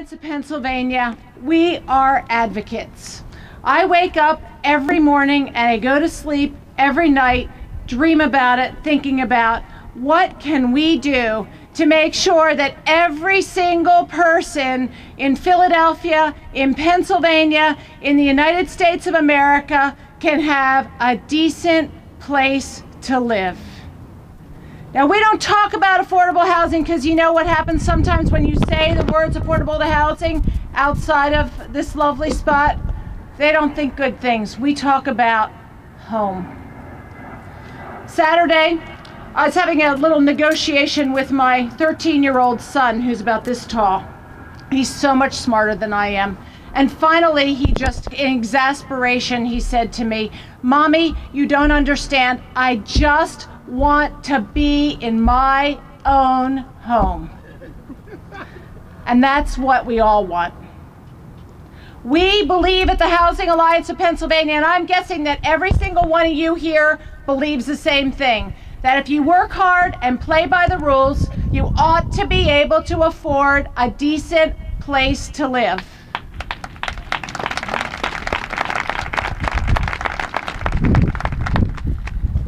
Alliance of Pennsylvania, we are advocates. I wake up every morning and I go to sleep every night, dream about it, thinking about what can we do to make sure that every single person in Philadelphia, in Pennsylvania, in the United States of America can have a decent place to live. Now, we don't talk about affordable housing because you know what happens sometimes when you say the words affordable housing outside of this lovely spot? They don't think good things. We talk about home. Saturday, I was having a little negotiation with my 13-year-old son, who's about this tall. He's so much smarter than I am. And finally, he just, in exasperation, he said to me, "Mommy, you don't understand. I just want to be in my own home." And that's what we all want. We believe at the Housing Alliance of Pennsylvania, and I'm guessing that every single one of you here believes the same thing, that if you work hard and play by the rules, you ought to be able to afford a decent place to live.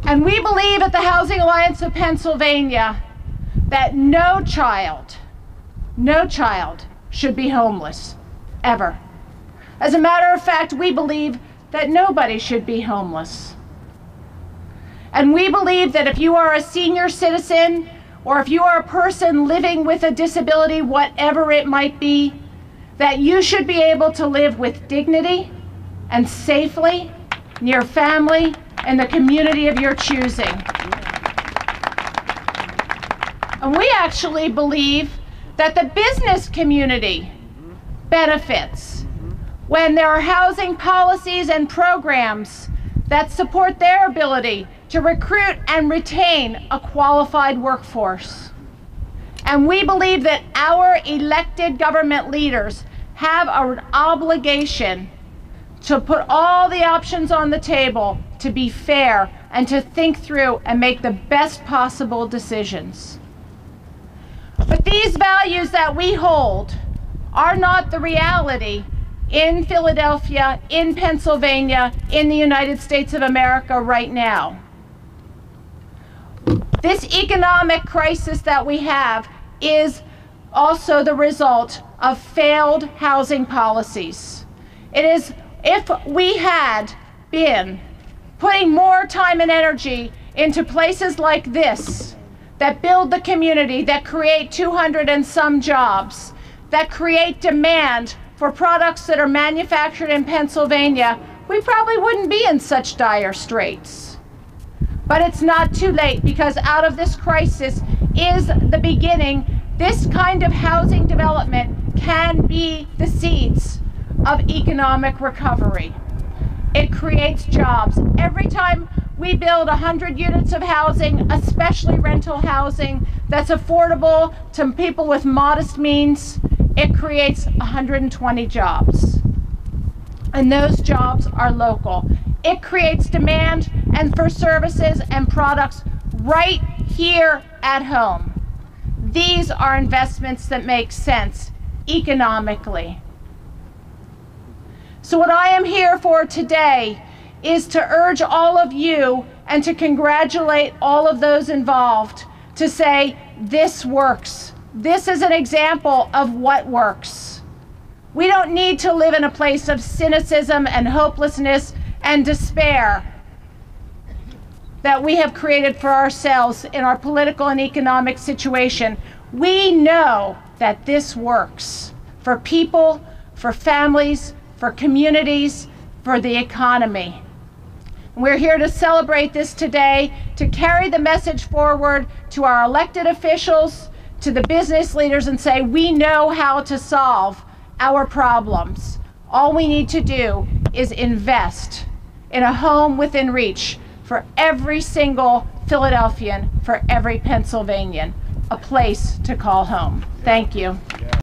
And we believe at the Housing Alliance of Pennsylvania that no child should be homeless, ever. As a matter of fact, we believe that nobody should be homeless. And we believe that if you are a senior citizen, or if you are a person living with a disability, whatever it might be, that you should be able to live with dignity and safely near family and the community of your choosing. And we actually believe that the business community benefits when there are housing policies and programs that support their ability to recruit and retain a qualified workforce. And we believe that our elected government leaders have an obligation to put all the options on the table to be fair and to think through and make the best possible decisions. But these values that we hold are not the reality in Philadelphia, in Pennsylvania, in the United States of America right now. This economic crisis that we have is also the result of failed housing policies. It is, if we had been putting more time and energy into places like this, that build the community, that create 200 and some jobs, that create demand for products that are manufactured in Pennsylvania, we probably wouldn't be in such dire straits. But it's not too late, because out of this crisis is the beginning. This kind of housing development can be the seeds of economic recovery. It creates jobs. Every time we build 100 units of housing, especially rental housing, that's affordable to people with modest means, it creates 120 jobs. And those jobs are local. It creates demand and for services and products right here at home. These are investments that make sense economically. So what I am here for today is to urge all of you and to congratulate all of those involved to say, this works. This is an example of what works. We don't need to live in a place of cynicism and hopelessness and despair that we have created for ourselves in our political and economic situation. We know that this works for people, for families, for communities, for the economy. We're here to celebrate this today, to carry the message forward to our elected officials, to the business leaders, and say, we know how to solve our problems. All we need to do is invest in a home within reach for every single Philadelphian, for every Pennsylvanian, a place to call home. Thank you.